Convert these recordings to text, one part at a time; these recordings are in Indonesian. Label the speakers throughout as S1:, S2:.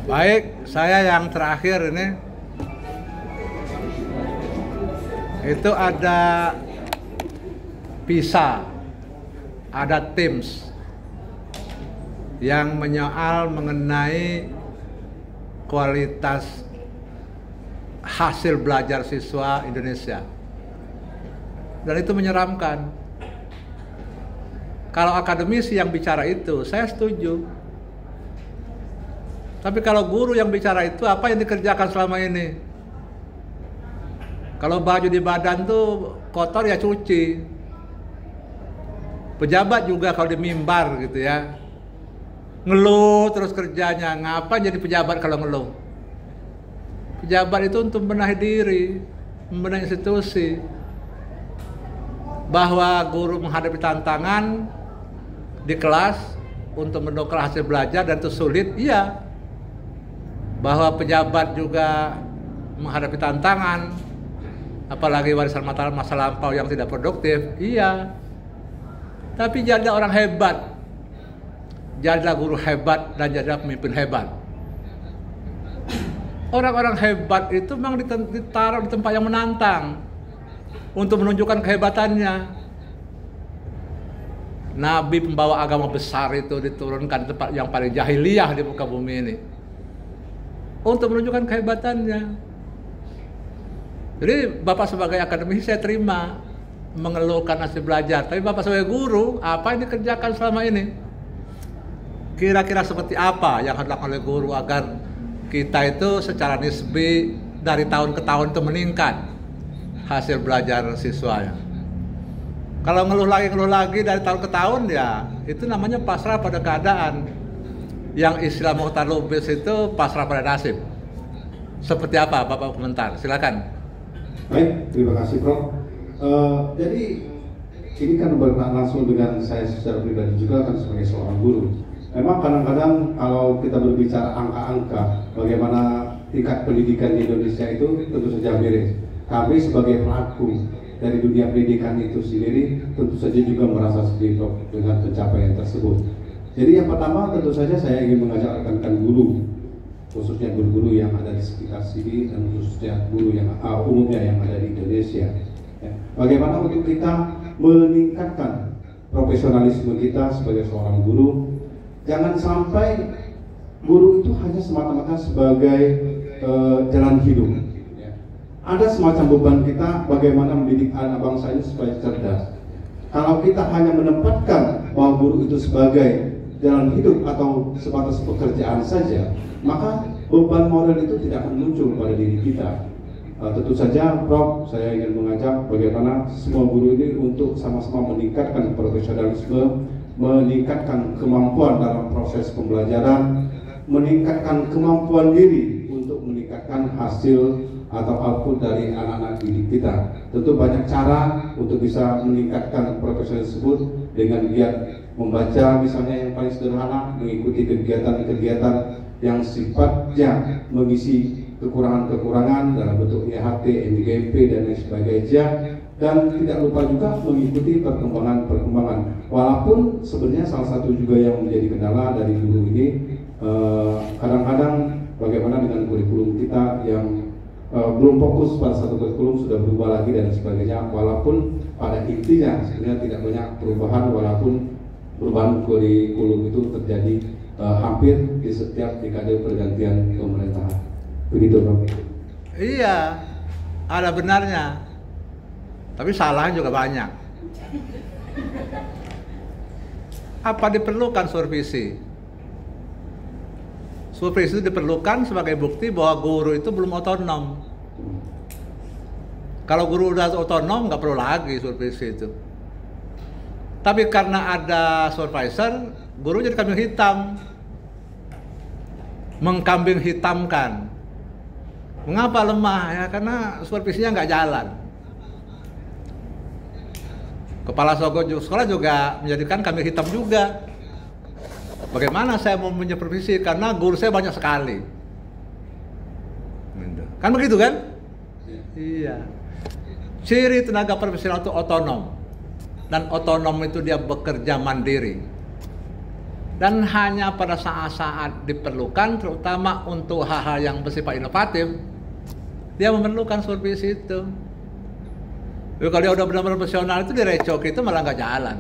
S1: Baik, saya yang terakhir ini itu ada PISA, ada TIMSS yang menyoal mengenai kualitas hasil belajar siswa Indonesia. Dan itu menyeramkan. Kalau akademisi yang bicara itu, saya setuju. Tapi kalau guru yang bicara itu, apa yang dikerjakan selama ini? Kalau baju di badan tuh kotor ya cuci. Pejabat juga kalau di mimbar gitu ya, ngeluh terus kerjanya. Ngapain jadi pejabat kalau ngeluh? Pejabat itu untuk membenahi diri, membenahi institusi. Bahwa guru menghadapi tantangan di kelas untuk mendongkrak hasil belajar dan itu sulit, iya. Bahwa pejabat juga menghadapi tantangan, apalagi warisan masa lampau yang tidak produktif, iya. Tapi jadilah orang hebat, jadilah guru hebat, dan jadilah pemimpin hebat. Orang-orang hebat itu memang ditaruh di tempat yang menantang untuk menunjukkan kehebatannya. Nabi pembawa agama besar itu diturunkan di tempat yang paling jahiliyah di muka bumi ini untuk menunjukkan kehebatannya. Jadi Bapak sebagai akademisi saya terima mengeluhkan hasil belajar, tapi Bapak sebagai guru, apa yang dikerjakan selama ini? Kira-kira seperti apa yang harus dilakukan oleh guru agar kita itu secara nisbi dari tahun ke tahun itu meningkat hasil belajar siswanya? Kalau ngeluh lagi dari tahun ke tahun, ya itu namanya pasrah pada keadaan. Yang istilah Mukhtar Lubis itu pasrah pada nasib. Seperti apa Bapak komentar? Silakan.
S2: Baik, terima kasih Prof. Jadi ini kan berkenaan langsung dengan saya secara pribadi juga kan sebagai seorang guru. Memang kadang-kadang kalau kita berbicara angka-angka bagaimana tingkat pendidikan di Indonesia itu tentu saja miris. Kami sebagai pelaku dari dunia pendidikan itu sendiri tentu saja juga merasa sedih Prof dengan pencapaian tersebut. Jadi yang pertama tentu saja saya ingin mengajak rekan-rekan guru, khususnya guru-guru yang ada di sekitar sini dan khususnya guru yang umumnya yang ada di Indonesia. Ya. Bagaimana untuk kita meningkatkan profesionalisme kita sebagai seorang guru. Jangan sampai guru itu hanya semata-mata sebagai jalan hidup. Ya. Ada semacam beban kita bagaimana mendidik anak bangsa ini supaya cerdas. Kalau kita hanya menempatkan bahwa guru itu sebagai jalan hidup atau sebatas pekerjaan saja, maka beban moral itu tidak akan muncul pada diri kita. Tentu saja Prof, saya ingin mengajak bagaimana semua guru ini untuk sama-sama meningkatkan profesionalisme, meningkatkan kemampuan dalam proses pembelajaran, meningkatkan kemampuan diri untuk meningkatkan hasil atau output dari anak-anak didik kita. Tentu banyak cara untuk bisa meningkatkan profesionalisme tersebut dengan giat membaca misalnya yang paling sederhana, mengikuti kegiatan-kegiatan yang sifatnya mengisi kekurangan-kekurangan dalam bentuk IHT, MGP dan lain sebagainya, dan tidak lupa juga mengikuti perkembangan. Walaupun sebenarnya salah satu juga yang menjadi kendala dari guru ini kadang-kadang bagaimana dengan kurikulum kita yang belum fokus pada satu kurikulum sudah berubah lagi dan sebagainya, walaupun pada intinya sebenarnya tidak banyak perubahan, walaupun perubahan kurikulum itu terjadi hampir di setiap dekade pergantian pemerintahan. Begitu Bang.
S1: Iya, ada benarnya, tapi salahnya juga banyak. Apa diperlukan supervisi? Supervisi itu diperlukan sebagai bukti bahwa guru itu belum otonom. Kalau guru udah otonom, nggak perlu lagi supervisi itu. Tapi karena ada supervisor, guru jadi kambing hitam, mengkambing hitamkan. Mengapa lemah? Ya karena supervisinya nggak jalan. Kepala sekolah juga menjadikan kambing hitam juga. Bagaimana saya mau menyupervisi karena guru saya banyak sekali. Kan begitu kan? Iya. Ciri tenaga profesional itu otonom. Dan otonom itu dia bekerja mandiri. Dan hanya pada saat-saat diperlukan, terutama untuk hal-hal yang bersifat inovatif, dia memerlukan supervisi itu. Jadi kalau dia udah benar-benar profesional itu direcok itu malah nggak jalan.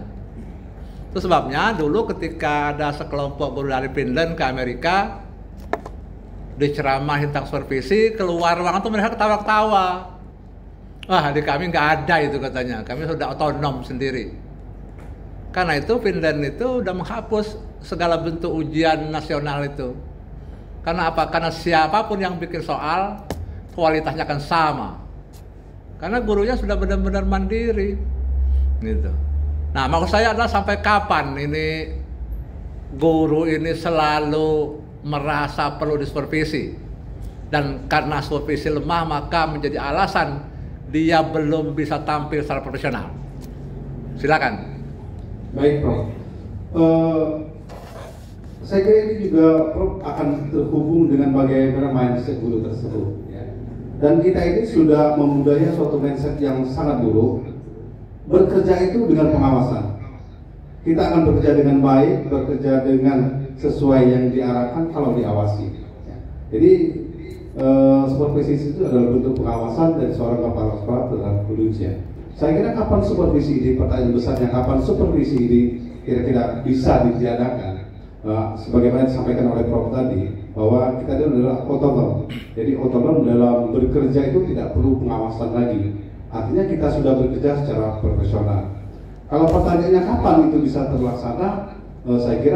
S1: Itu sebabnya dulu ketika ada sekelompok guru dari Finland ke Amerika, diceramahin tentang supervisi, keluar ruangan tuh mereka ketawa-ketawa. Wah, di kami nggak ada itu katanya, kami sudah otonom sendiri. Karena itu Finland itu udah menghapus segala bentuk ujian nasional itu. Karena apa? Karena siapapun yang bikin soal, kualitasnya akan sama. Karena gurunya sudah benar-benar mandiri. Gitu. Nah, maksud saya adalah sampai kapan ini guru ini selalu merasa perlu disupervisi. Dan karena supervisi lemah, maka menjadi alasan dia belum bisa tampil secara profesional. Silakan.
S2: Baik, Prof. Saya kira ini juga Prof akan terhubung dengan bagaimana mindset guru tersebut. Ya. Dan kita ini sudah memudahnya suatu mindset yang sangat buruk. Bekerja itu dengan pengawasan. Kita akan bekerja dengan baik, bekerja dengan sesuai yang diarahkan kalau diawasi. Ya. Jadi supervisi itu adalah bentuk pengawasan dari seorang kepala sekolah terhadap gurunya. Saya kira kapan supervisi ini, pertanyaan besarnya kapan supervisi ini kira-kira bisa ditiadakan? Sebagaimana disampaikan oleh Prof tadi, bahwa kita itu adalah otonom. Jadi otonom dalam bekerja itu tidak perlu pengawasan lagi. Artinya kita sudah bekerja secara profesional. Kalau pertanyaannya kapan itu bisa terlaksana, saya kira